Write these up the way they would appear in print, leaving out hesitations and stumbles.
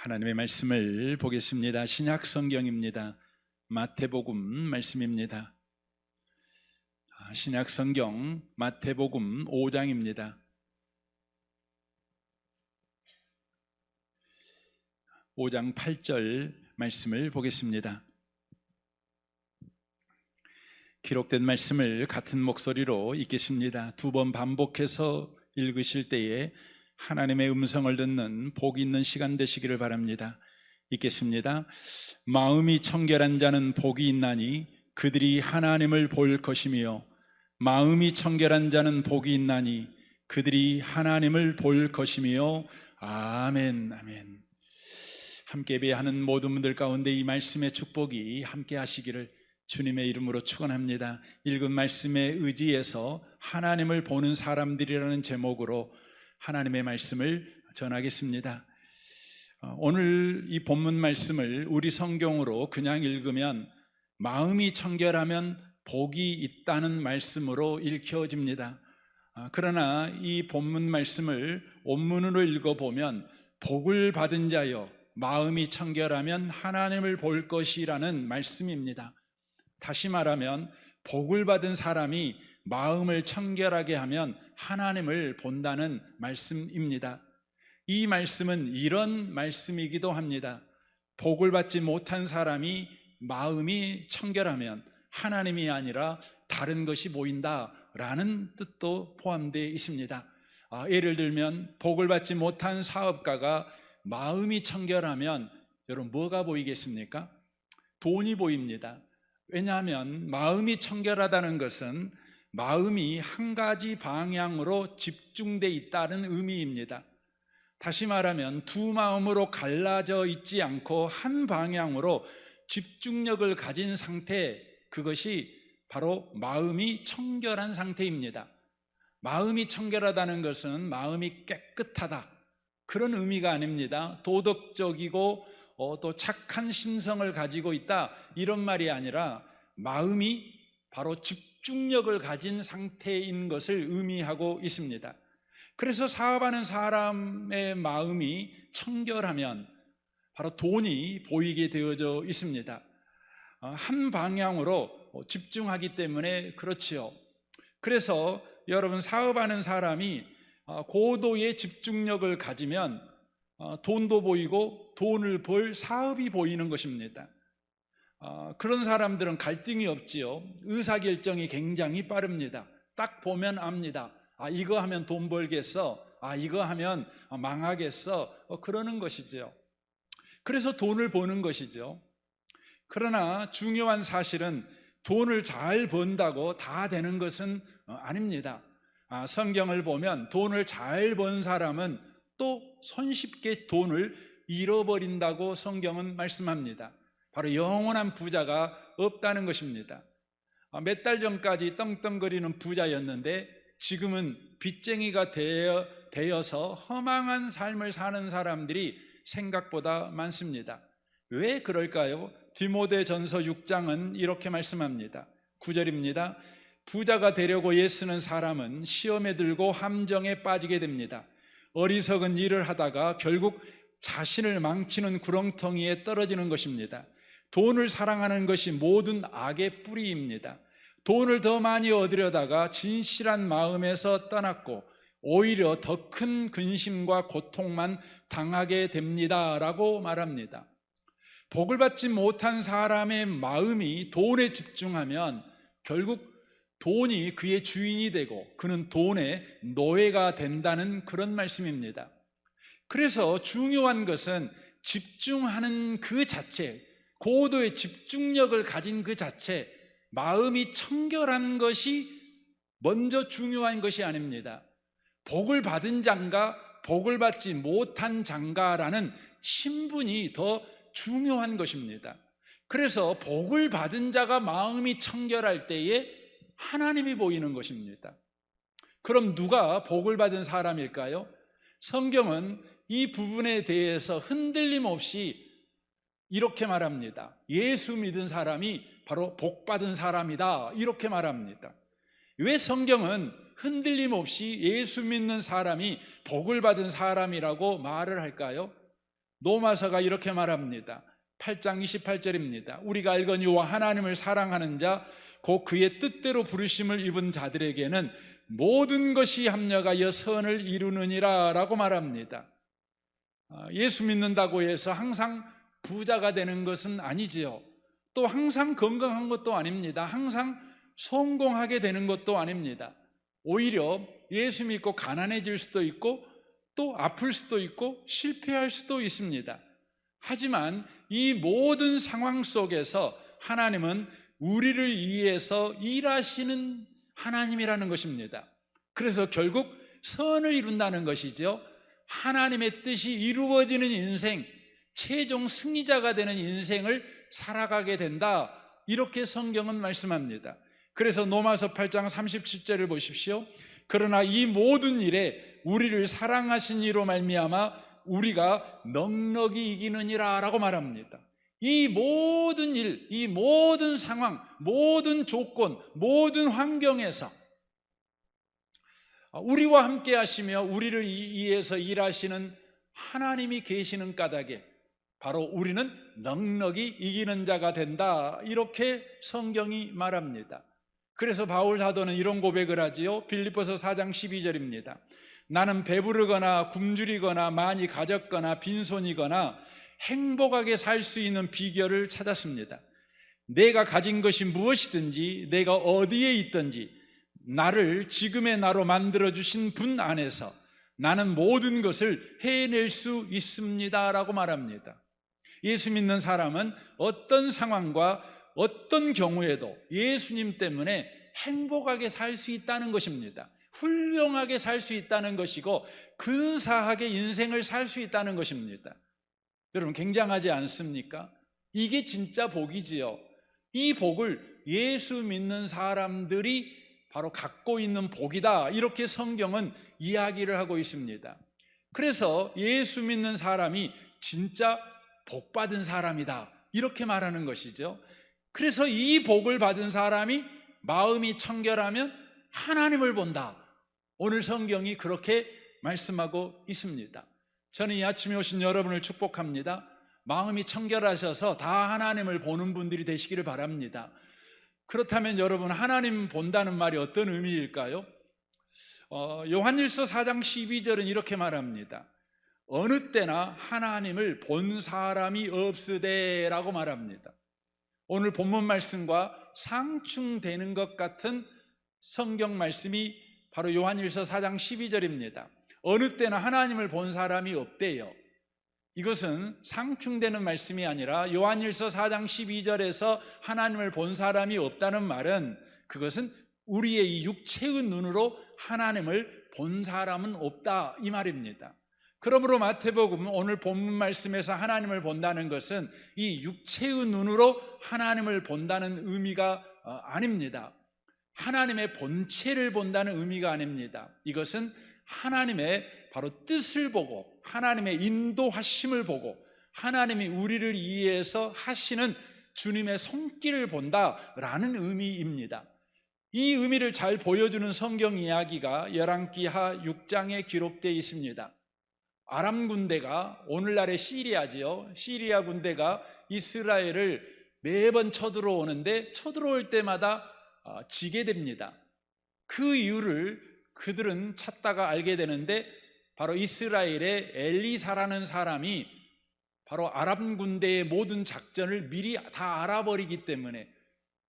하나님의 말씀을 보겠습니다. 신약 성경입니다. 마태복음 말씀입니다. 신약 성경 마태복음 5장입니다. 5장 8절 말씀을 보겠습니다. 기록된 말씀을 같은 목소리로 읽겠습니다. 두 번 반복해서 읽으실 때에 하나님의 음성을 듣는 복 있는 시간 되시기를 바랍니다. 읽겠습니다. 마음이 청결한 자는 복이 있나니 그들이 하나님을 볼 것이며, 마음이 청결한 자는 복이 있나니 그들이 하나님을 볼 것이며. 아멘. 아멘. 함께 예배하는 모든 분들 가운데 이 말씀의 축복이 함께 하시기를 주님의 이름으로 축원합니다. 읽은 말씀에 의지해서 하나님을 보는 사람들이라는 제목으로 하나님의 말씀을 전하겠습니다. 오늘 이 본문 말씀을 우리 성경으로 그냥 읽으면 마음이 청결하면 복이 있다는 말씀으로 읽혀집니다. 그러나 이 본문 말씀을 원문으로 읽어보면 복을 받은 자여 마음이 청결하면 하나님을 볼 것이라는 말씀입니다. 다시 말하면 복을 받은 사람이 마음을 청결하게 하면 하나님을 본다는 말씀입니다. 이 말씀은 이런 말씀이기도 합니다. 복을 받지 못한 사람이 마음이 청결하면 하나님이 아니라 다른 것이 보인다라는 뜻도 포함되어 있습니다. 예를 들면 복을 받지 못한 사업가가 마음이 청결하면 여러분 뭐가 보이겠습니까? 돈이 보입니다. 왜냐하면 마음이 청결하다는 것은 마음이 한 가지 방향으로 집중되어 있다는 의미입니다. 다시 말하면 두 마음으로 갈라져 있지 않고 한 방향으로 집중력을 가진 상태, 그것이 바로 마음이 청결한 상태입니다. 마음이 청결하다는 것은 마음이 깨끗하다, 그런 의미가 아닙니다. 도덕적이고 또 착한 심성을 가지고 있다, 이런 말이 아니라 마음이 바로 집중력을 가진 상태인 것을 의미하고 있습니다. 그래서 사업하는 사람의 마음이 청결하면 바로 돈이 보이게 되어져 있습니다. 한 방향으로 집중하기 때문에 그렇지요. 그래서 여러분, 사업하는 사람이 고도의 집중력을 가지면 돈도 보이고 돈을 벌 사업이 보이는 것입니다. 그런 사람들은 갈등이 없지요. 의사결정이 굉장히 빠릅니다. 딱 보면 압니다. 이거 하면 돈 벌겠어, 이거 하면 망하겠어, 그러는 것이죠. 그래서 돈을 버는 것이죠. 그러나 중요한 사실은 돈을 잘 번다고 다 되는 것은 아닙니다. 성경을 보면 돈을 잘 번 사람은 또 손쉽게 돈을 잃어버린다고 성경은 말씀합니다. 바로 영원한 부자가 없다는 것입니다. 몇 달 전까지 떵떵거리는 부자였는데 지금은 빚쟁이가 되어서 허망한 삶을 사는 사람들이 생각보다 많습니다. 왜 그럴까요? 디모데전서 6장은 이렇게 말씀합니다. 9절입니다. 부자가 되려고 애쓰는 사람은 시험에 들고 함정에 빠지게 됩니다. 어리석은 일을 하다가 결국 자신을 망치는 구렁텅이에 떨어지는 것입니다. 돈을 사랑하는 것이 모든 악의 뿌리입니다. 돈을 더 많이 얻으려다가 진실한 마음에서 떠났고 오히려 더 큰 근심과 고통만 당하게 됩니다 라고 말합니다. 복을 받지 못한 사람의 마음이 돈에 집중하면 결국 돈이 그의 주인이 되고 그는 돈의 노예가 된다는 그런 말씀입니다. 그래서 중요한 것은 집중하는 그 자체, 고도의 집중력을 가진 그 자체, 마음이 청결한 것이 먼저 중요한 것이 아닙니다. 복을 받은 자인가 복을 받지 못한 자인가라는 신분이 더 중요한 것입니다. 그래서 복을 받은 자가 마음이 청결할 때에 하나님이 보이는 것입니다. 그럼 누가 복을 받은 사람일까요? 성경은 이 부분에 대해서 흔들림 없이 이렇게 말합니다. 예수 믿은 사람이 바로 복 받은 사람이다, 이렇게 말합니다. 왜 성경은 흔들림 없이 예수 믿는 사람이 복을 받은 사람이라고 말을 할까요? 로마서가 이렇게 말합니다. 8장 28절입니다. 우리가 알거니와 하나님을 사랑하는 자 곧 그의 뜻대로 부르심을 입은 자들에게는 모든 것이 합력하여 선을 이루느니라 라고 말합니다. 예수 믿는다고 해서 항상 부자가 되는 것은 아니지요. 또 항상 건강한 것도 아닙니다. 항상 성공하게 되는 것도 아닙니다. 오히려 예수 믿고 가난해질 수도 있고 또 아플 수도 있고 실패할 수도 있습니다. 하지만 이 모든 상황 속에서 하나님은 우리를 위해서 일하시는 하나님이라는 것입니다. 그래서 결국 선을 이룬다는 것이죠. 하나님의 뜻이 이루어지는 인생, 최종 승리자가 되는 인생을 살아가게 된다, 이렇게 성경은 말씀합니다. 그래서 로마서 8장 37절을 보십시오. 그러나 이 모든 일에 우리를 사랑하신 이로 말미암아 우리가 넉넉히 이기느니라 라고 말합니다. 이 모든 일, 이 모든 상황, 모든 조건, 모든 환경에서 우리와 함께 하시며 우리를 위해서 일하시는 하나님이 계시는 까닭에 바로 우리는 넉넉히 이기는 자가 된다, 이렇게 성경이 말합니다. 그래서 바울 사도는 이런 고백을 하지요. 빌립보서 4장 12절입니다. 나는 배부르거나 굶주리거나 많이 가졌거나 빈손이거나 행복하게 살 수 있는 비결을 찾았습니다. 내가 가진 것이 무엇이든지 내가 어디에 있든지 나를 지금의 나로 만들어주신 분 안에서 나는 모든 것을 해낼 수 있습니다 라고 말합니다. 예수 믿는 사람은 어떤 상황과 어떤 경우에도 예수님 때문에 행복하게 살 수 있다는 것입니다. 훌륭하게 살 수 있다는 것이고 근사하게 인생을 살 수 있다는 것입니다. 여러분, 굉장하지 않습니까? 이게 진짜 복이지요. 이 복을 예수 믿는 사람들이 바로 갖고 있는 복이다, 이렇게 성경은 이야기를 하고 있습니다. 그래서 예수 믿는 사람이 진짜 복받은 사람이다, 이렇게 말하는 것이죠. 그래서 이 복을 받은 사람이 마음이 청결하면 하나님을 본다, 오늘 성경이 그렇게 말씀하고 있습니다. 저는 이 아침에 오신 여러분을 축복합니다. 마음이 청결하셔서 다 하나님을 보는 분들이 되시기를 바랍니다. 그렇다면 여러분, 하나님 본다는 말이 어떤 의미일까요? 요한일서 4장 12절은 이렇게 말합니다. 어느 때나 하나님을 본 사람이 없으되 라고 말합니다. 오늘 본문 말씀과 상충되는 것 같은 성경 말씀이 바로 요한일서 4장 12절입니다. 어느 때나 하나님을 본 사람이 없대요. 이것은 상충되는 말씀이 아니라 요한일서 4장 12절에서 하나님을 본 사람이 없다는 말은, 그것은 우리의 이 육체의 눈으로 하나님을 본 사람은 없다, 이 말입니다. 그러므로 마태복음 오늘 본문 말씀에서 하나님을 본다는 것은 이 육체의 눈으로 하나님을 본다는 의미가 아닙니다. 하나님의 본체를 본다는 의미가 아닙니다. 이것은 하나님의 바로 뜻을 보고 하나님의 인도하심을 보고 하나님이 우리를 위해서 하시는 주님의 손길을 본다라는 의미입니다. 이 의미를 잘 보여주는 성경 이야기가 열왕기하 6장에 기록되어 있습니다. 아람 군대가, 오늘날의 시리아지요, 시리아 군대가 이스라엘을 매번 쳐들어오는데 쳐들어올 때마다 지게 됩니다. 그 이유를 그들은 찾다가 알게 되는데, 바로 이스라엘의 엘리사라는 사람이 바로 아람 군대의 모든 작전을 미리 다 알아버리기 때문에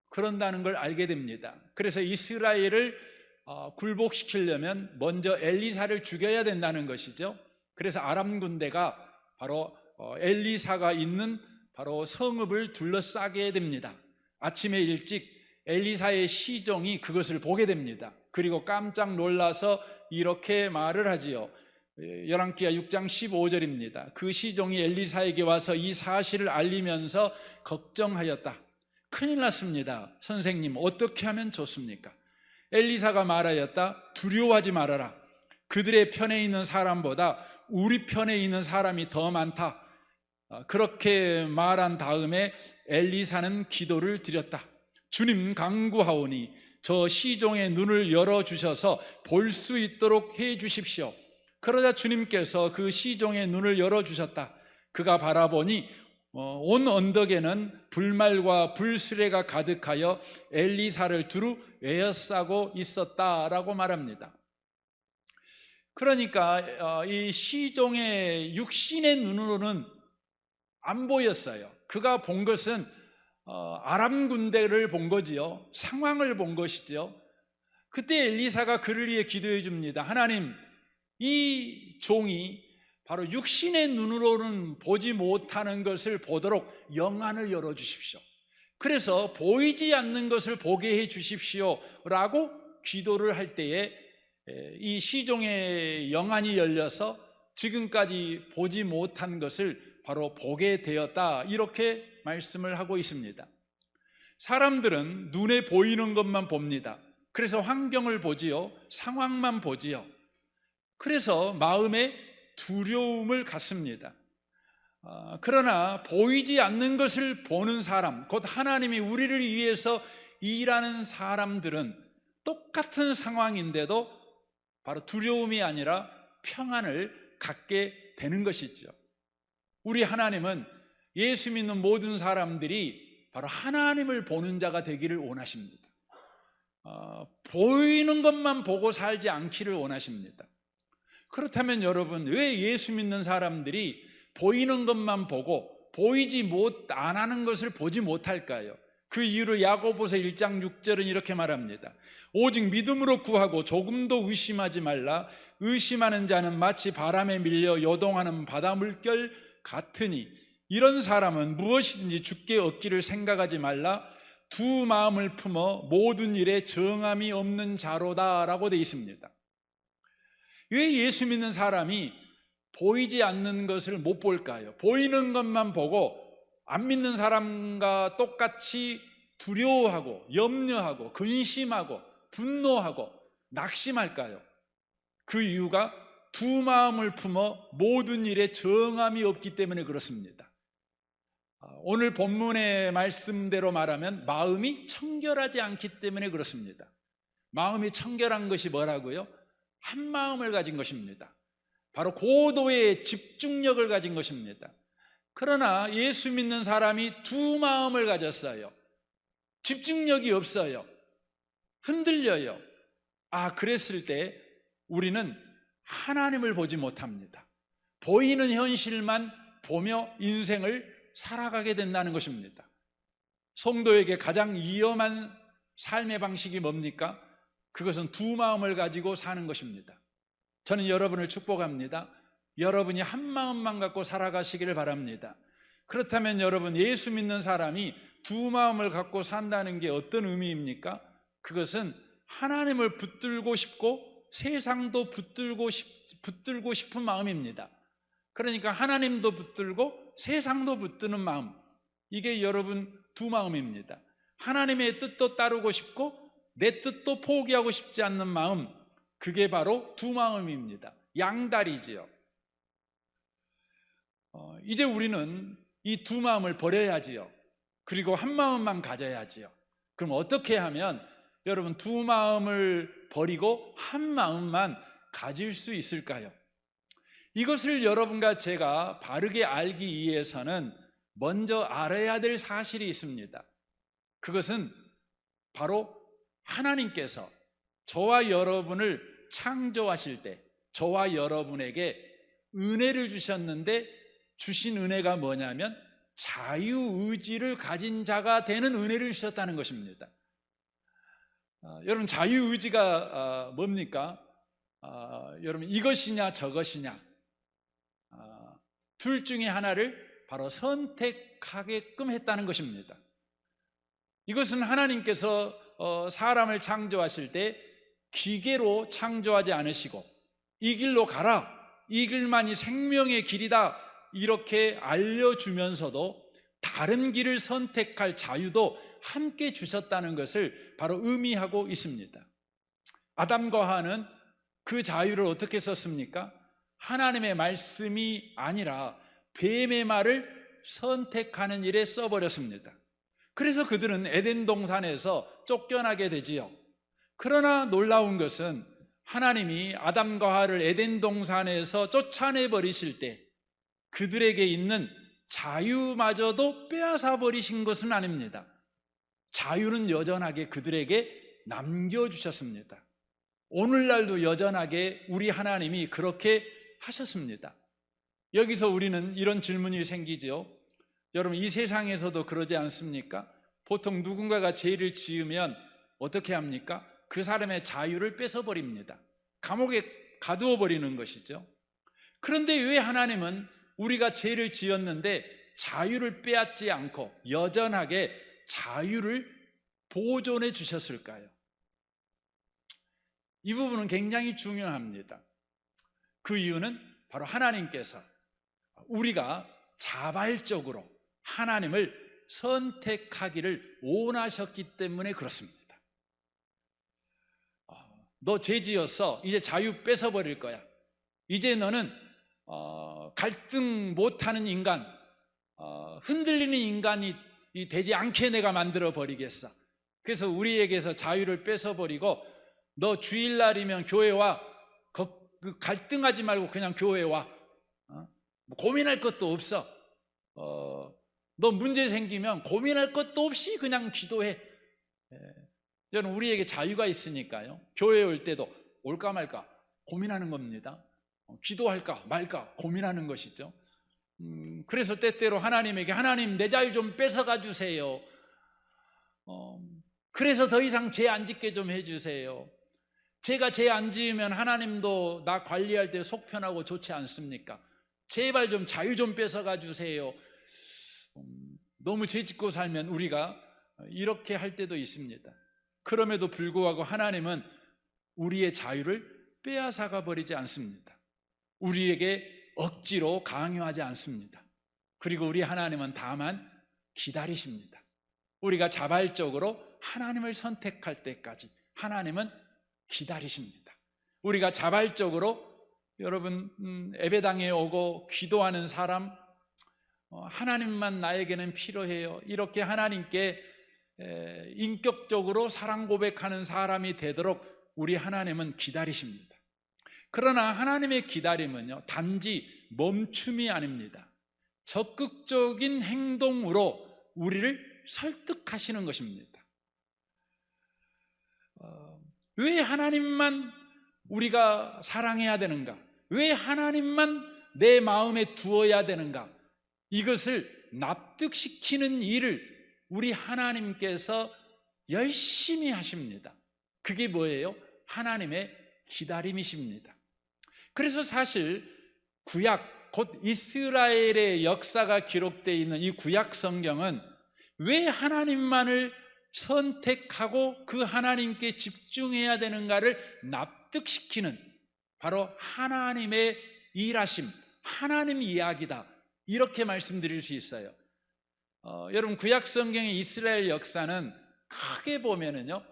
그런다는 걸 알게 됩니다. 그래서 이스라엘을 굴복시키려면 먼저 엘리사를 죽여야 된다는 것이죠. 그래서 아람 군대가 바로 엘리사가 있는 바로 성읍을 둘러싸게 됩니다. 아침에 일찍 엘리사의 시종이 그것을 보게 됩니다. 그리고 깜짝 놀라서 이렇게 말을 하지요. 열왕기하 6장 15절입니다. 그 시종이 엘리사에게 와서 이 사실을 알리면서 걱정하였다. 큰일 났습니다. 선생님, 어떻게 하면 좋습니까? 엘리사가 말하였다. 두려워하지 말아라. 그들의 편에 있는 사람보다 우리 편에 있는 사람이 더 많다. 그렇게 말한 다음에 엘리사는 기도를 드렸다. 주님, 간구하오니 저 시종의 눈을 열어주셔서 볼 수 있도록 해 주십시오. 그러자 주님께서 그 시종의 눈을 열어주셨다. 그가 바라보니 온 언덕에는 불말과 불수레가 가득하여 엘리사를 두루 에워싸고 있었다라고 말합니다. 그러니까 이 시종의 육신의 눈으로는 안 보였어요. 그가 본 것은 아람 군대를 본 거지요. 상황을 본 것이지요. 그때 엘리사가 그를 위해 기도해 줍니다. 하나님, 이 종이 바로 육신의 눈으로는 보지 못하는 것을 보도록 영안을 열어주십시오. 그래서 보이지 않는 것을 보게 해 주십시오 라고 기도를 할 때에 이 시종의 영안이 열려서 지금까지 보지 못한 것을 바로 보게 되었다, 이렇게 말씀을 하고 있습니다. 사람들은 눈에 보이는 것만 봅니다. 그래서 환경을 보지요, 상황만 보지요. 그래서 마음에 두려움을 갖습니다. 그러나 보이지 않는 것을 보는 사람, 곧 하나님이 우리를 위해서 일하는 사람들은 똑같은 상황인데도 바로 두려움이 아니라 평안을 갖게 되는 것이죠. 우리 하나님은 예수 믿는 모든 사람들이 바로 하나님을 보는 자가 되기를 원하십니다. 보이는 것만 보고 살지 않기를 원하십니다. 그렇다면 여러분, 왜 예수 믿는 사람들이 보이는 것만 보고 보이지 안 하는 것을 보지 못할까요? 그 이유를 야고보서 1장 6절은 이렇게 말합니다. 오직 믿음으로 구하고 조금도 의심하지 말라. 의심하는 자는 마치 바람에 밀려 요동하는 바다 물결 같으니 이런 사람은 무엇이든지 주께 얻기를 생각하지 말라. 두 마음을 품어 모든 일에 정함이 없는 자로다 라고 되어 있습니다. 왜 예수 믿는 사람이 보이지 않는 것을 못 볼까요? 보이는 것만 보고 안 믿는 사람과 똑같이 두려워하고 염려하고 근심하고 분노하고 낙심할까요? 그 이유가 두 마음을 품어 모든 일에 정함이 없기 때문에 그렇습니다. 오늘 본문의 말씀대로 말하면 마음이 청결하지 않기 때문에 그렇습니다. 마음이 청결한 것이 뭐라고요? 한 마음을 가진 것입니다. 바로 고도의 집중력을 가진 것입니다. 그러나 예수 믿는 사람이 두 마음을 가졌어요. 집중력이 없어요. 흔들려요. 그랬을 때 우리는 하나님을 보지 못합니다. 보이는 현실만 보며 인생을 살아가게 된다는 것입니다. 성도에게 가장 위험한 삶의 방식이 뭡니까? 그것은 두 마음을 가지고 사는 것입니다. 저는 여러분을 축복합니다. 여러분이 한 마음만 갖고 살아가시기를 바랍니다. 그렇다면 여러분, 예수 믿는 사람이 두 마음을 갖고 산다는 게 어떤 의미입니까? 그것은 하나님을 붙들고 싶고 세상도 붙들고 싶은 마음입니다. 그러니까 하나님도 붙들고 세상도 붙드는 마음, 이게 여러분 두 마음입니다. 하나님의 뜻도 따르고 싶고 내 뜻도 포기하고 싶지 않는 마음, 그게 바로 두 마음입니다. 양다리지요. 이제 우리는 이 두 마음을 버려야지요. 그리고 한 마음만 가져야지요. 그럼 어떻게 하면 여러분 두 마음을 버리고 한 마음만 가질 수 있을까요? 이것을 여러분과 제가 바르게 알기 위해서는 먼저 알아야 될 사실이 있습니다. 그것은 바로 하나님께서 저와 여러분을 창조하실 때 저와 여러분에게 은혜를 주셨는데, 주신 은혜가 뭐냐면 자유의지를 가진 자가 되는 은혜를 주셨다는 것입니다. 여러분, 자유의지가 뭡니까? 여러분, 이것이냐 저것이냐, 둘 중에 하나를 바로 선택하게끔 했다는 것입니다. 이것은 하나님께서 사람을 창조하실 때 기계로 창조하지 않으시고 이 길로 가라, 이 길만이 생명의 길이다, 이렇게 알려주면서도 다른 길을 선택할 자유도 함께 주셨다는 것을 바로 의미하고 있습니다. 아담과 하와는 그 자유를 어떻게 썼습니까? 하나님의 말씀이 아니라 뱀의 말을 선택하는 일에 써버렸습니다. 그래서 그들은 에덴 동산에서 쫓겨나게 되지요. 그러나 놀라운 것은 하나님이 아담과 하와를 에덴 동산에서 쫓아내 버리실 때 그들에게 있는 자유마저도 빼앗아 버리신 것은 아닙니다. 자유는 여전하게 그들에게 남겨주셨습니다. 오늘날도 여전하게 우리 하나님이 그렇게 하셨습니다. 여기서 우리는 이런 질문이 생기죠. 여러분, 이 세상에서도 그러지 않습니까? 보통 누군가가 죄를 지으면 어떻게 합니까? 그 사람의 자유를 뺏어버립니다. 감옥에 가두어 버리는 것이죠. 그런데 왜 하나님은 우리가 죄를 지었는데 자유를 빼앗지 않고 여전하게 자유를 보존해 주셨을까요? 이 부분은 굉장히 중요합니다. 그 이유는 바로 하나님께서 우리가 자발적으로 하나님을 선택하기를 원하셨기 때문에 그렇습니다. 너 죄 지었어. 이제 자유 뺏어버릴 거야. 이제 너는 갈등 못하는 인간, 흔들리는 인간이 되지 않게 내가 만들어 버리겠어. 그래서 우리에게서 자유를 뺏어버리고 너 주일날이면 교회 와. 갈등하지 말고 그냥 교회 와. 고민할 것도 없어. 너 문제 생기면 고민할 것도 없이 그냥 기도해. 저는 우리에게 자유가 있으니까요. 교회에 올 때도 올까 말까 고민하는 겁니다. 기도할까 말까 고민하는 것이죠. 그래서 때때로 하나님에게 하나님 내 자유 좀 뺏어가 주세요. 그래서 더 이상 죄 안 짓게 좀 해주세요. 제가 죄 안 지으면 하나님도 나 관리할 때 속 편하고 좋지 않습니까? 제발 좀 자유 좀 뺏어가 주세요. 너무 죄 짓고 살면 우리가 이렇게 할 때도 있습니다. 그럼에도 불구하고 하나님은 우리의 자유를 빼앗아가 버리지 않습니다. 우리에게 억지로 강요하지 않습니다. 그리고 우리 하나님은 다만 기다리십니다. 우리가 자발적으로 하나님을 선택할 때까지 하나님은 기다리십니다. 우리가 자발적으로 여러분 예배당에 오고 기도하는 사람, 하나님만 나에게는 필요해요. 이렇게 하나님께 인격적으로 사랑 고백하는 사람이 되도록 우리 하나님은 기다리십니다. 그러나 하나님의 기다림은요, 단지 멈춤이 아닙니다. 적극적인 행동으로 우리를 설득하시는 것입니다. 왜 하나님만 우리가 사랑해야 되는가? 왜 하나님만 내 마음에 두어야 되는가? 이것을 납득시키는 일을 우리 하나님께서 열심히 하십니다. 그게 뭐예요? 하나님의 기다림이십니다. 그래서 사실 구약, 곧 이스라엘의 역사가 기록되어 있는 이 구약 성경은 왜 하나님만을 선택하고 그 하나님께 집중해야 되는가를 납득시키는 바로 하나님의 일하심, 하나님 이야기다, 이렇게 말씀드릴 수 있어요. 여러분 구약 성경의 이스라엘 역사는 크게 보면은요,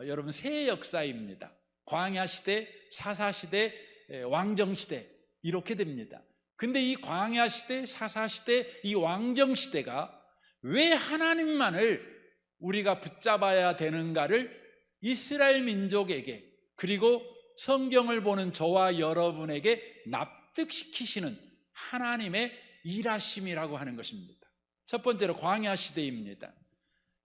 여러분 세 역사입니다. 광야 시대, 사사 시대, 왕정 시대, 이렇게 됩니다. 근데 이 광야 시대, 사사 시대, 이 왕정 시대가 왜 하나님만을 우리가 붙잡아야 되는가를 이스라엘 민족에게, 그리고 성경을 보는 저와 여러분에게 납득시키시는 하나님의 일하심이라고 하는 것입니다. 첫 번째로 광야 시대입니다.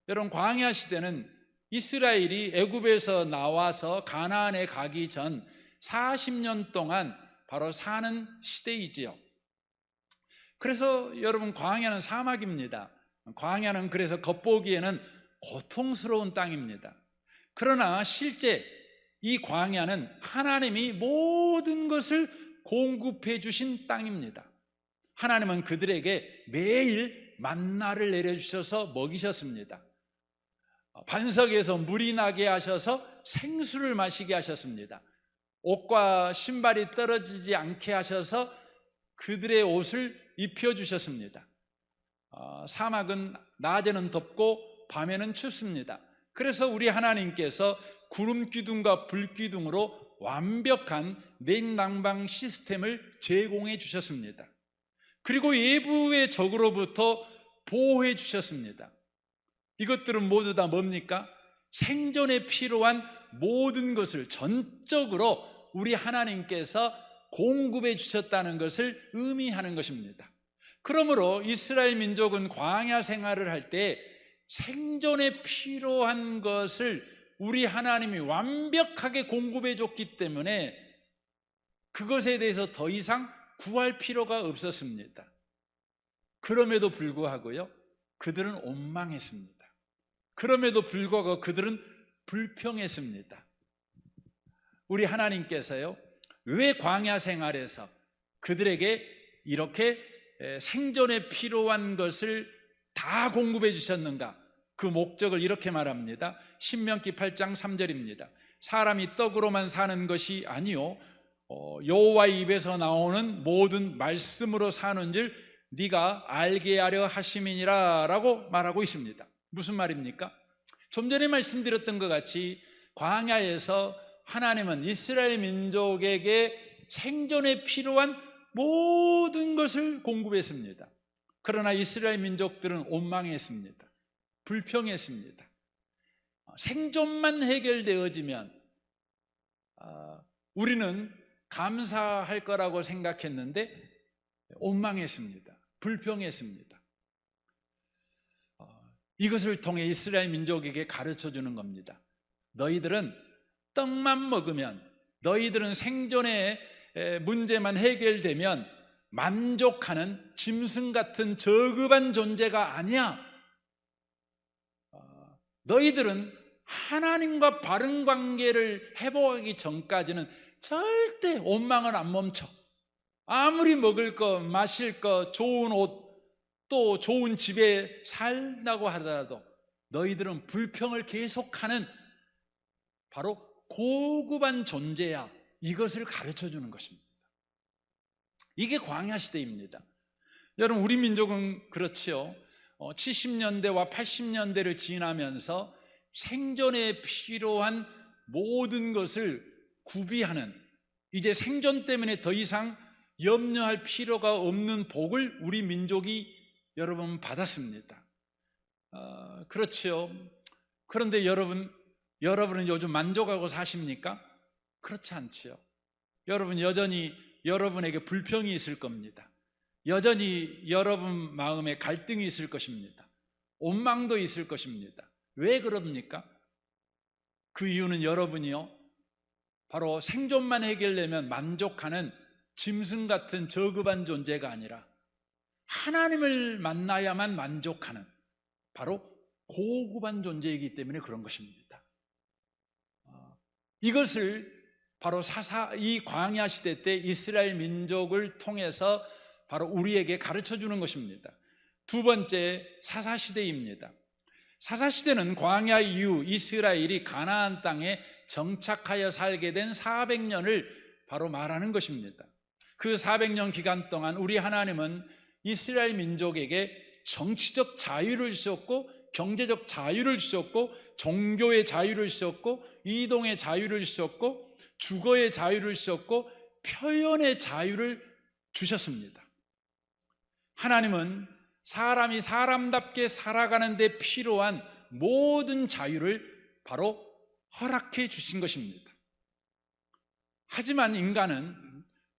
여러분 광야 시대는 이스라엘이 애굽에서 나와서 가나안에 가기 전 40년 동안 바로 사는 시대이지요. 그래서 여러분 광야는 사막입니다. 광야는 그래서 겉보기에는 고통스러운 땅입니다. 그러나 실제 이 광야는 하나님이 모든 것을 공급해 주신 땅입니다. 하나님은 그들에게 매일 만나를 내려주셔서 먹이셨습니다. 반석에서 물이 나게 하셔서 생수를 마시게 하셨습니다. 옷과 신발이 떨어지지 않게 하셔서 그들의 옷을 입혀주셨습니다. 사막은 낮에는 덥고 밤에는 춥습니다. 그래서 우리 하나님께서 구름 기둥과 불 기둥으로 완벽한 냉난방 시스템을 제공해 주셨습니다. 그리고 외부의 적으로부터 보호해 주셨습니다. 이것들은 모두 다 뭡니까? 생존에 필요한 모든 것을 전적으로 우리 하나님께서 공급해 주셨다는 것을 의미하는 것입니다. 그러므로 이스라엘 민족은 광야 생활을 할 때 생존에 필요한 것을 우리 하나님이 완벽하게 공급해 줬기 때문에 그것에 대해서 더 이상 구할 필요가 없었습니다. 그럼에도 불구하고요, 그들은 원망했습니다. 그럼에도 불구하고 그들은 불평했습니다. 우리 하나님께서요, 왜 광야 생활에서 그들에게 이렇게 생존에 필요한 것을 다 공급해 주셨는가? 그 목적을 이렇게 말합니다. 신명기 8장 3절입니다. 사람이 떡으로만 사는 것이 아니요 여호와의 입에서 나오는 모든 말씀으로 사는 줄 네가 알게 하려 하심이니라 라고 말하고 있습니다. 무슨 말입니까? 좀 전에 말씀드렸던 것 같이 광야에서 하나님은 이스라엘 민족에게 생존에 필요한 모든 것을 공급했습니다. 그러나 이스라엘 민족들은 원망했습니다. 불평했습니다. 생존만 해결되어지면 우리는 감사할 거라고 생각했는데 원망했습니다. 불평했습니다. 이것을 통해 이스라엘 민족에게 가르쳐주는 겁니다. 너희들은 떡만 먹으면, 너희들은 생존의 문제만 해결되면 만족하는 짐승 같은 저급한 존재가 아니야. 너희들은 하나님과 바른 관계를 회복하기 전까지는 절대 원망을 안 멈춰. 아무리 먹을 거, 마실 거, 좋은 옷, 또 좋은 집에 살다고 하더라도 너희들은 불평을 계속하는 바로 고급한 존재야. 이것을 가르쳐주는 것입니다. 이게 광야 시대입니다. 여러분, 우리 민족은 그렇지요. 70년대와 80년대를 지나면서 생존에 필요한 모든 것을 구비하는, 이제 생존 때문에 더 이상 염려할 필요가 없는 복을 우리 민족이 여러분 받았습니다. 그렇지요. 그런데 여러분은 요즘 만족하고 사십니까? 그렇지 않지요. 여러분, 여전히 여러분에게 불평이 있을 겁니다. 여전히 여러분 마음에 갈등이 있을 것입니다. 원망도 있을 것입니다. 왜 그럽니까? 그 이유는 여러분이요, 바로 생존만 해결되면 만족하는 짐승 같은 저급한 존재가 아니라 하나님을 만나야만 만족하는 바로 고급한 존재이기 때문에 그런 것입니다. 이것을 바로 이 광야 시대 때 이스라엘 민족을 통해서 바로 우리에게 가르쳐주는 것입니다. 두 번째, 사사시대입니다. 사사시대는 광야 이후 이스라엘이 가나안 땅에 정착하여 살게 된 400년을 바로 말하는 것입니다. 그 400년 기간 동안 우리 하나님은 이스라엘 민족에게 정치적 자유를 주셨고, 경제적 자유를 주셨고, 종교의 자유를 주셨고, 이동의 자유를 주셨고, 주거의 자유를 주셨고, 표현의 자유를 주셨습니다. 하나님은 사람이 사람답게 살아가는 데 필요한 모든 자유를 바로 허락해 주신 것입니다. 하지만 인간은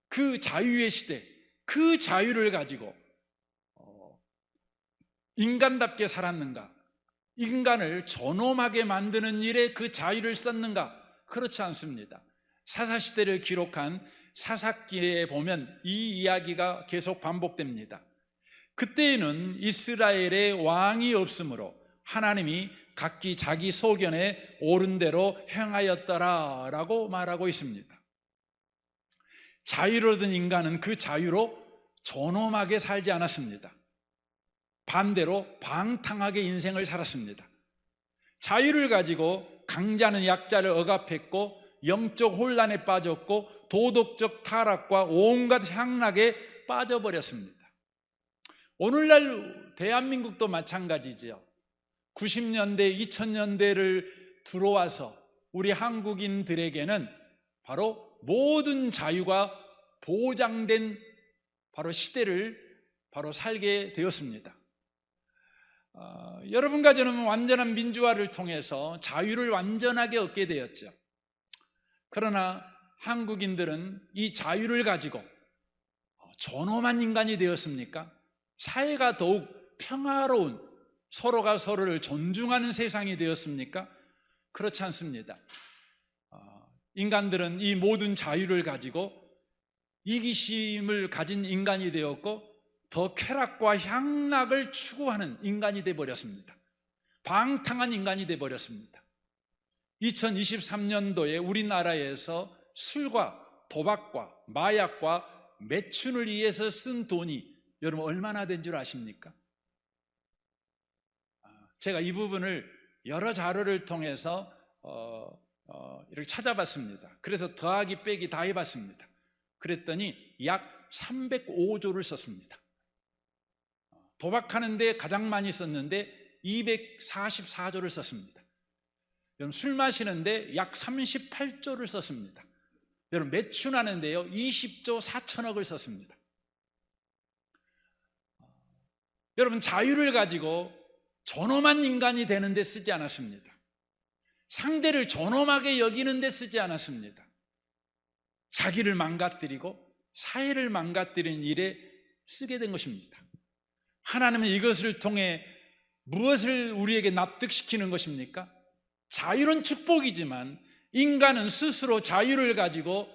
그 자유의 시대, 그 자유를 가지고 인간답게 살았는가? 인간을 존엄하게 만드는 일에 그 자유를 썼는가? 그렇지 않습니다. 사사시대를 기록한 사사기에 보면 이 이야기가 계속 반복됩니다. 그때에는 이스라엘의 왕이 없으므로 하나님이 각기 자기 소견에 옳은 대로 행하였더라라고 말하고 있습니다. 자유를 얻은 인간은 그 자유로 존엄하게 살지 않았습니다. 반대로 방탕하게 인생을 살았습니다. 자유를 가지고 강자는 약자를 억압했고, 영적 혼란에 빠졌고, 도덕적 타락과 온갖 향락에 빠져버렸습니다. 오늘날 대한민국도 마찬가지죠. 90년대, 2000년대를 들어와서 우리 한국인들에게는 바로 모든 자유가 보장된 바로 시대를 바로 살게 되었습니다. 여러분과 저는 완전한 민주화를 통해서 자유를 완전하게 얻게 되었죠. 그러나 한국인들은 이 자유를 가지고 존엄한 인간이 되었습니까? 사회가 더욱 평화로운, 서로가 서로를 존중하는 세상이 되었습니까? 그렇지 않습니다. 인간들은 이 모든 자유를 가지고 이기심을 가진 인간이 되었고 더 쾌락과 향락을 추구하는 인간이 되어버렸습니다. 방탕한 인간이 되어버렸습니다. 2023년도에 우리나라에서 술과 도박과 마약과 매춘을 위해서 쓴 돈이 여러분 얼마나 된 줄 아십니까? 제가 이 부분을 여러 자료를 통해서 이렇게 찾아봤습니다. 그래서 더하기 빼기 다 해봤습니다. 그랬더니 약 305조를 썼습니다. 도박하는 데 가장 많이 썼는데 244조를 썼습니다. 여러분 술 마시는데 약 38조를 썼습니다. 여러분 매춘하는데요 20조 4천억을 썼습니다. 여러분 자유를 가지고 존엄한 인간이 되는 데 쓰지 않았습니다. 상대를 존엄하게 여기는 데 쓰지 않았습니다. 자기를 망가뜨리고 사회를 망가뜨리는 일에 쓰게 된 것입니다. 하나님은 이것을 통해 무엇을 우리에게 납득시키는 것입니까? 자유는 축복이지만 인간은 스스로 자유를 가지고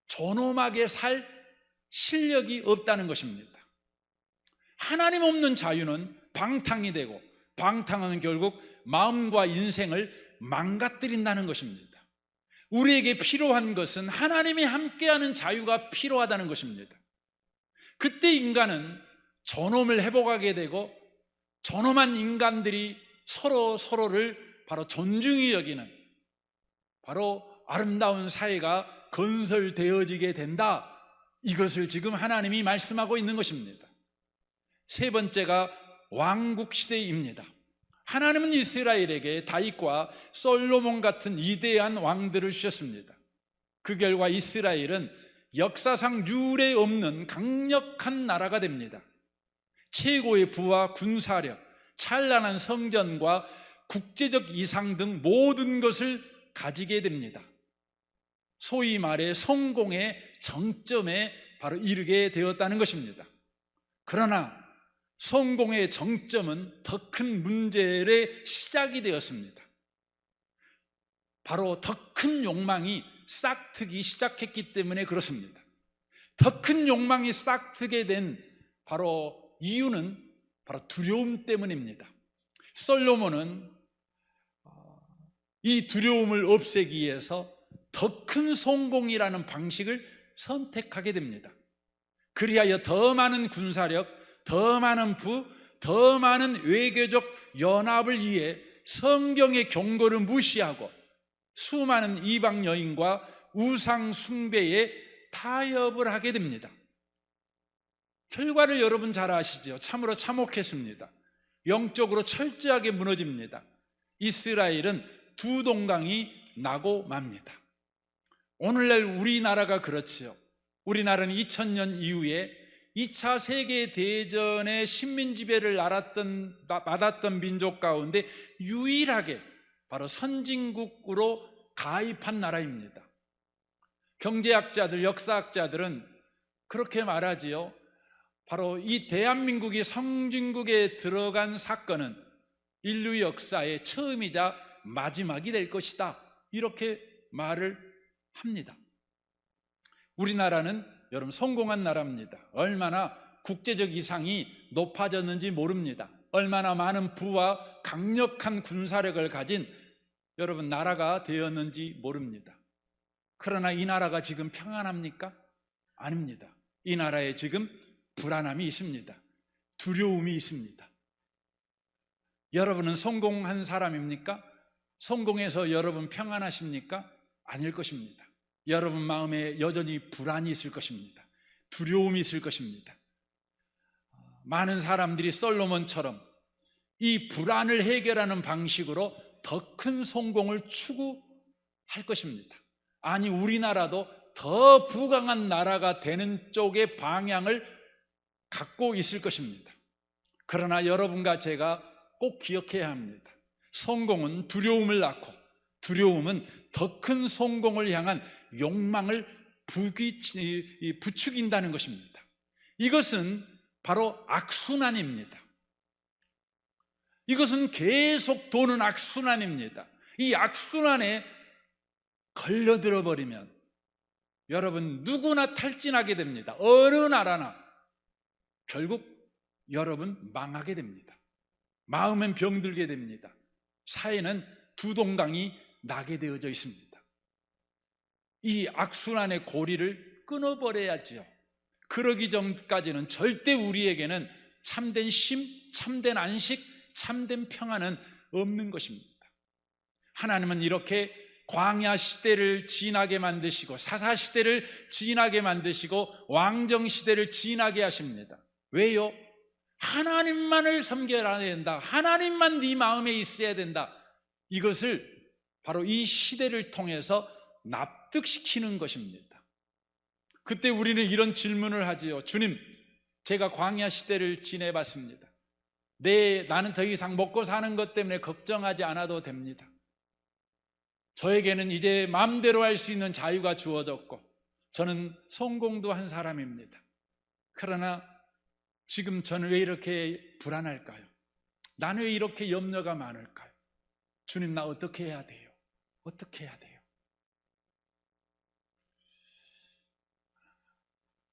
존엄하게 살 실력이 없다는 것입니다. 하나님 없는 자유는 방탕이 되고 방탕은 결국 마음과 인생을 망가뜨린다는 것입니다. 우리에게 필요한 것은 하나님이 함께하는 자유가 필요하다는 것입니다. 그때 인간은 존엄을 회복하게 되고 존엄한 인간들이 서로를 바로 존중히 여기는 바로 아름다운 사회가 건설되어지게 된다. 이것을 지금 하나님이 말씀하고 있는 것입니다. 세 번째가 왕국 시대입니다. 하나님은 이스라엘에게 다윗과 솔로몬 같은 위대한 왕들을 주셨습니다. 그 결과 이스라엘은 역사상 유례 없는 강력한 나라가 됩니다. 최고의 부와 군사력, 찬란한 성전과 국제적 이상 등 모든 것을 가지게 됩니다. 소위 말해 성공의 정점에 바로 이르게 되었다는 것입니다. 그러나 성공의 정점은 더 큰 문제의 시작이 되었습니다. 바로 더 큰 욕망이 싹트기 시작했기 때문에 그렇습니다. 더 큰 욕망이 싹트게 된 바로 이유는 바로 두려움 때문입니다. 솔로몬은 이 두려움을 없애기 위해서 더 큰 성공이라는 방식을 선택하게 됩니다. 그리하여 더 많은 군사력, 더 많은 부, 더 많은 외교적 연합을 위해 성경의 경고를 무시하고 수많은 이방 여인과 우상 숭배에 타협을 하게 됩니다. 결과를 여러분 잘 아시죠? 참으로 참혹했습니다. 영적으로 철저하게 무너집니다. 이스라엘은 두 동강이 나고 맙니다. 오늘날 우리나라가 그렇지요. 우리나라는 2000년 이후에 2차 세계대전의 식민지배를 받았던 민족 가운데 유일하게 바로 선진국으로 가입한 나라입니다. 경제학자들, 역사학자들은 그렇게 말하지요. 바로 이 대한민국이 선진국에 들어간 사건은 인류 역사의 처음이자 마지막이 될 것이다. 이렇게 말을 합니다. 우리나라는 여러분 성공한 나라입니다. 얼마나 국제적 이상이 높아졌는지 모릅니다. 얼마나 많은 부와 강력한 군사력을 가진 여러분 나라가 되었는지 모릅니다. 그러나 이 나라가 지금 평안합니까? 아닙니다. 이 나라에 지금 불안함이 있습니다. 두려움이 있습니다. 여러분은 성공한 사람입니까? 성공해서 여러분 평안하십니까? 아닐 것입니다. 여러분 마음에 여전히 불안이 있을 것입니다. 두려움이 있을 것입니다. 많은 사람들이 솔로몬처럼 이 불안을 해결하는 방식으로 더 큰 성공을 추구할 것입니다. 아니, 우리나라도 더 부강한 나라가 되는 쪽의 방향을 갖고 있을 것입니다. 그러나 여러분과 제가 꼭 기억해야 합니다. 성공은 두려움을 낳고 두려움은 더 큰 성공을 향한 욕망을 부추긴다는 것입니다. 이것은 바로 악순환입니다. 이것은 계속 도는 악순환입니다. 이 악순환에 걸려들어 버리면 여러분 누구나 탈진하게 됩니다. 어느 나라나 결국 여러분 망하게 됩니다. 마음은 병들게 됩니다. 사회는 두동강이 나게 되어져 있습니다. 이 악순환의 고리를 끊어버려야지요. 그러기 전까지는 절대 우리에게는 참된 쉼, 참된 안식, 참된 평안은 없는 것입니다. 하나님은 이렇게 광야 시대를 지나게 만드시고 사사 시대를 지나게 만드시고 왕정 시대를 지나게 하십니다. 왜요? 하나님만을 섬겨야 된다. 하나님만 네 마음에 있어야 된다. 이것을 바로 이 시대를 통해서 납득시키는 것입니다. 그때 우리는 이런 질문을 하지요. 주님, 제가 광야 시대를 지내봤습니다. 나는 더 이상 먹고 사는 것 때문에 걱정하지 않아도 됩니다. 저에게는 이제 마음대로 할 수 있는 자유가 주어졌고 저는 성공도 한 사람입니다. 그러나 지금 저는 왜 이렇게 불안할까요? 나는 왜 이렇게 염려가 많을까요? 주님, 나 어떻게 해야 돼요? 어떻게 해야 돼요?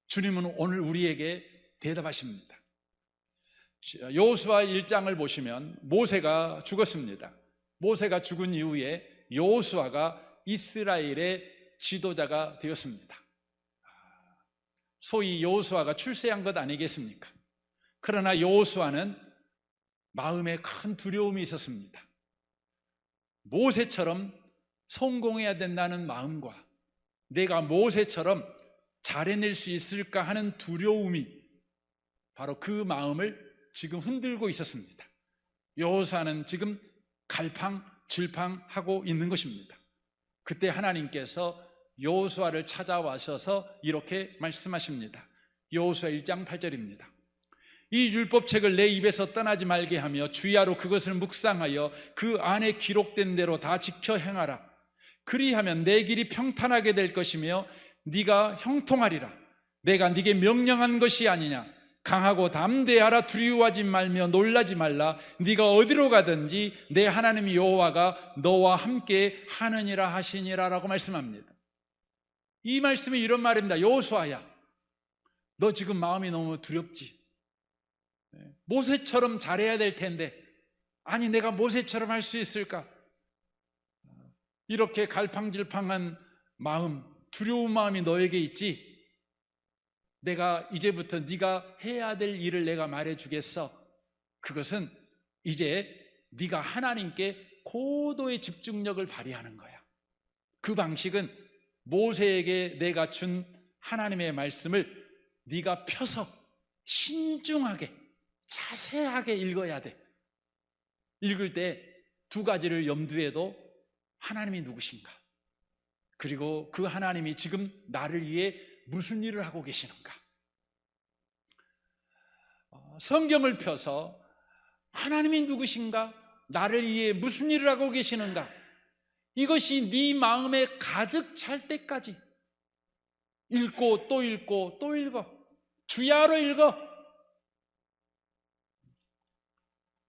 주님은 오늘 우리에게 대답하십니다. 여호수아 1장을 보시면 모세가 죽었습니다. 모세가 죽은 이후에 여호수아가 이스라엘의 지도자가 되었습니다. 소위 여호수아가 출세한 것 아니겠습니까? 그러나 여호수아는 마음에 큰 두려움이 있었습니다. 모세처럼 성공해야 된다는 마음과 내가 모세처럼 잘해낼 수 있을까 하는 두려움이 바로 그 마음을 지금 흔들고 있었습니다. 여호수아는 지금 갈팡질팡하고 있는 것입니다. 그때 하나님께서 여호수아를 찾아와셔서 이렇게 말씀하십니다. 여호수아 1장 8절입니다. 이 율법책을 내 입에서 떠나지 말게 하며 주야로 그것을 묵상하여 그 안에 기록된 대로 다 지켜 행하라. 그리하면 내 길이 평탄하게 될 것이며 네가 형통하리라. 내가 네게 명령한 것이 아니냐. 강하고 담대하라. 두려워하지 말며 놀라지 말라. 네가 어디로 가든지 내 하나님 여호와가 너와 함께 하느니라 하시니라 라고 말씀합니다. 이 말씀이 이런 말입니다. 여호수아야, 너 지금 마음이 너무 두렵지? 모세처럼 잘해야 될 텐데, 아니 내가 모세처럼 할 수 있을까? 이렇게 갈팡질팡한 마음, 두려운 마음이 너에게 있지? 내가 이제부터 네가 해야 될 일을 내가 말해주겠어. 그것은 이제 네가 하나님께 고도의 집중력을 발휘하는 거야. 그 방식은 모세에게 내가 준 하나님의 말씀을 네가 펴서 신중하게 자세하게 읽어야 돼. 읽을 때 두 가지를 염두에 둬. 하나님이 누구신가? 그리고 그 하나님이 지금 나를 위해 무슨 일을 하고 계시는가? 성경을 펴서 하나님이 누구신가? 나를 위해 무슨 일을 하고 계시는가? 이것이 네 마음에 가득 찰 때까지 읽고 또 읽고 또 읽어. 주야로 읽어.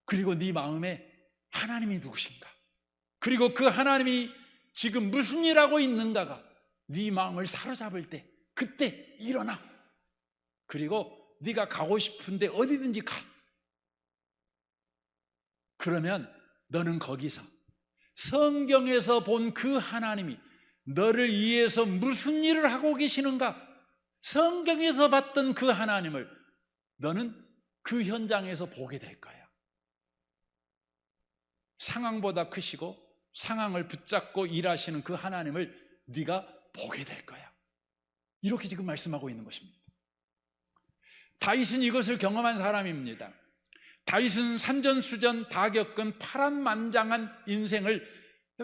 그리고 네 마음에 하나님이 누구신가? 그리고 그 하나님이 지금 무슨 일 하고 있는가가 네 마음을 사로잡을 때 그때 일어나. 그리고 네가 가고 싶은데 어디든지 가. 그러면 너는 거기서 성경에서 본 그 하나님이 너를 위해서 무슨 일을 하고 계시는가? 성경에서 봤던 그 하나님을 너는 그 현장에서 보게 될 거야. 상황보다 크시고 상황을 붙잡고 일하시는 그 하나님을 네가 보게 될 거야. 이렇게 지금 말씀하고 있는 것입니다. 다윗은 이것을 경험한 사람입니다. 다윗은 산전수전 다 겪은 파란만장한 인생을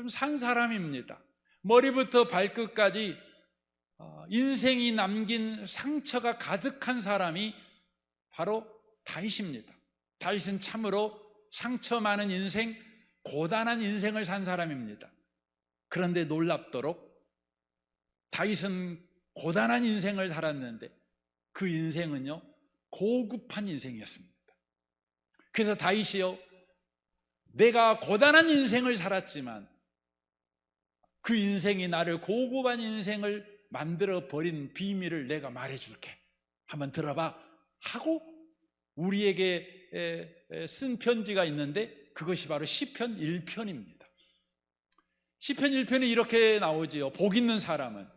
산 사람입니다. 머리부터 발끝까지 인생이 남긴 상처가 가득한 사람이 바로 다윗입니다. 다윗은 참으로 상처 많은 인생, 고단한 인생을 산 사람입니다. 그런데 놀랍도록 다윗은 고단한 인생을 살았는데 그 인생은요 고급한 인생이었습니다. 그래서 다윗이요, 내가 고단한 인생을 살았지만 그 인생이 나를 고급한 인생을 만들어 버린 비밀을 내가 말해줄게, 한번 들어봐 하고 우리에게 쓴 편지가 있는데 그것이 바로 시편 1편입니다. 시편 1편이 이렇게 나오지요. 복 있는 사람은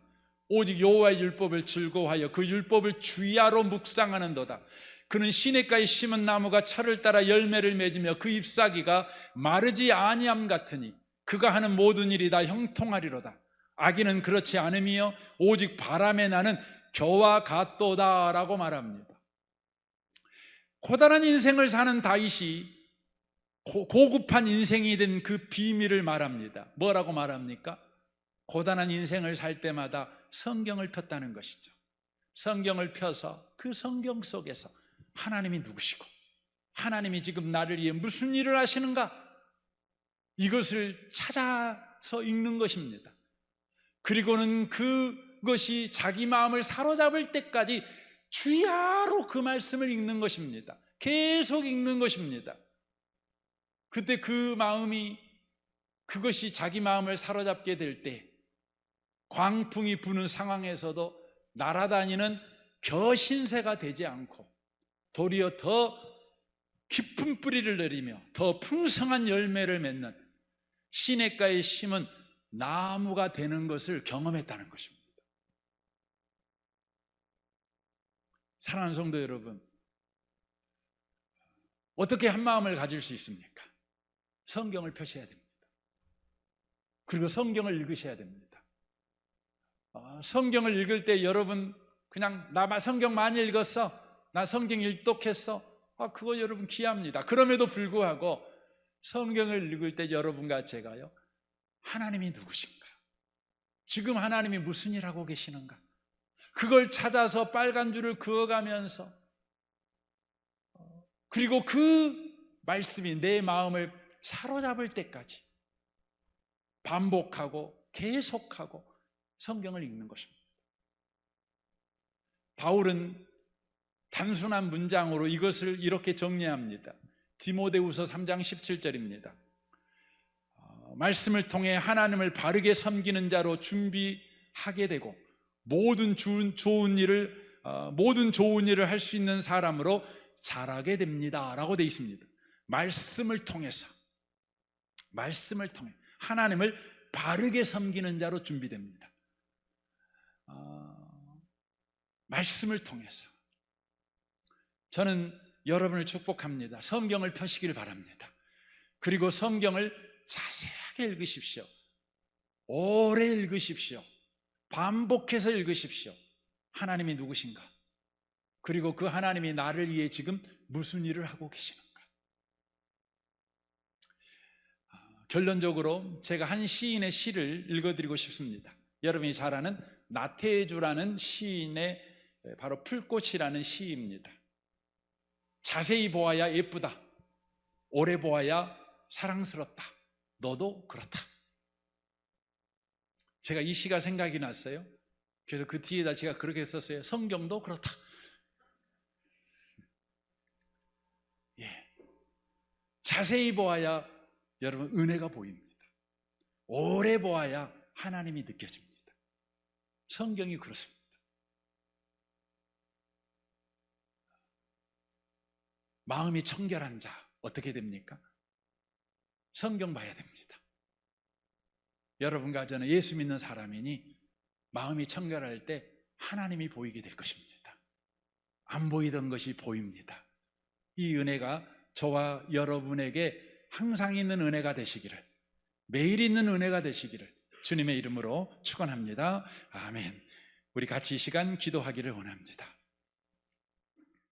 오직 여호와의 율법을 즐거워하여 그 율법을 주야로 묵상하는도다. 그는 시냇가에 심은 나무가 철을 따라 열매를 맺으며 그 잎사귀가 마르지 아니함 같으니 그가 하는 모든 일이 다 형통하리로다. 악인은 그렇지 않으며 오직 바람에 나는 겨와 같도다라고 말합니다. 고단한 인생을 사는 다윗이 고급한 인생이 된 그 비밀을 말합니다. 뭐라고 말합니까? 고단한 인생을 살 때마다 성경을 폈다는 것이죠. 성경을 펴서 그 성경 속에서 하나님이 누구시고 하나님이 지금 나를 위해 무슨 일을 하시는가, 이것을 찾아서 읽는 것입니다. 그리고는 그것이 자기 마음을 사로잡을 때까지 주야로 그 말씀을 읽는 것입니다. 계속 읽는 것입니다. 그때 그 마음이, 그것이 자기 마음을 사로잡게 될 때 광풍이 부는 상황에서도 날아다니는 겨신새가 되지 않고 도리어 더 깊은 뿌리를 내리며 더 풍성한 열매를 맺는 시냇가에 심은 나무가 되는 것을 경험했다는 것입니다. 사랑하는 성도 여러분, 어떻게 한 마음을 가질 수 있습니까? 성경을 펴셔야 됩니다. 그리고 성경을 읽으셔야 됩니다. 성경을 읽을 때 여러분 그냥 나 성경 많이 읽었어, 나 성경 일독했어, 그거 여러분 귀합니다. 그럼에도 불구하고 성경을 읽을 때 여러분과 제가요, 하나님이 누구신가, 지금 하나님이 무슨 일 하고 계시는가, 그걸 찾아서 빨간 줄을 그어가면서, 그리고 그 말씀이 내 마음을 사로잡을 때까지 반복하고 계속하고 성경을 읽는 것입니다. 바울은 단순한 문장으로 이것을 이렇게 정리합니다. 디모데후서 3장 17절입니다. 말씀을 통해 하나님을 바르게 섬기는 자로 준비하게 되고 모든 좋은 일을 할 수 있는 사람으로 자라게 됩니다 라고 되어 있습니다. 말씀을 통해 하나님을 바르게 섬기는 자로 준비됩니다. 말씀을 통해서 저는 여러분을 축복합니다. 성경을 펴시길 바랍니다. 그리고 성경을 자세하게 읽으십시오. 오래 읽으십시오. 반복해서 읽으십시오. 하나님이 누구신가? 그리고 그 하나님이 나를 위해 지금 무슨 일을 하고 계시는가? 결론적으로 제가 한 시인의 시를 읽어드리고 싶습니다. 여러분이 잘 아는 나태주라는 시인의 바로 풀꽃이라는 시입니다. 자세히 보아야 예쁘다, 오래 보아야 사랑스럽다, 너도 그렇다. 제가 이 시가 생각이 났어요. 그래서 그 뒤에다 제가 그렇게 썼어요. 성경도 그렇다. 자세히 보아야 여러분 은혜가 보입니다. 오래 보아야 하나님이 느껴집니다. 성경이 그렇습니다. 마음이 청결한 자 어떻게 됩니까? 성경 봐야 됩니다. 여러분과 저는 예수 믿는 사람이니 마음이 청결할 때 하나님이 보이게 될 것입니다. 안 보이던 것이 보입니다. 이 은혜가 저와 여러분에게 항상 있는 은혜가 되시기를, 매일 있는 은혜가 되시기를 주님의 이름으로 축원합니다. 아멘. 우리 같이 이 시간 기도하기를 원합니다.